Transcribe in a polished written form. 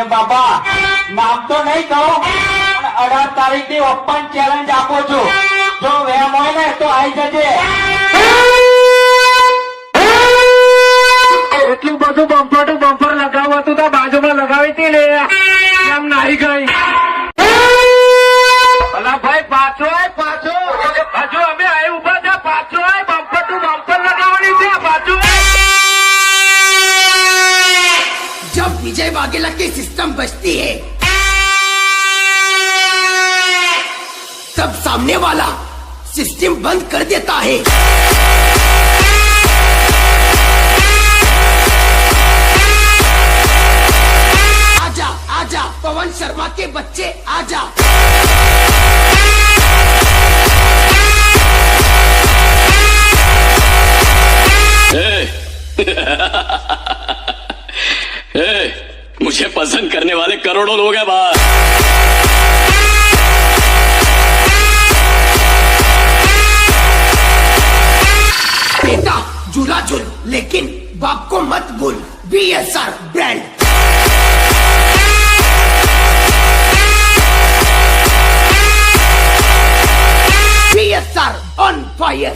અને બાપા નામ તો નહીં કહું પણ 18 તારીખની ઓપન ચેલેન્જ આપું છું. જો વેમ હોય ને તો આવી જજે. એટલું બધું બમ્પર ટુ બમ્પર લગાવવું હતું તો બાજુમાં લગાવી હતી ને એમ નાહી ગઈ. અલા ભાઈ પાછો પાછો હજુ અમે અહીં ઉભા છે. પાછો બમ્પર ટુ બમ્પર લગાવવાની છે. પાછો जब विजय वाघेला की सिस्टम बचती है तब सामने वाला सिस्टम बंद कर देता है. आजा आजा पवन शर्मा के बच्चे आजा. मुझे पसंद करने वाले करोड़ों लोग हैं बाहर. बेटा झूला झूल लेकिन बाप को मत भूल. BSR brand. BSR on fire.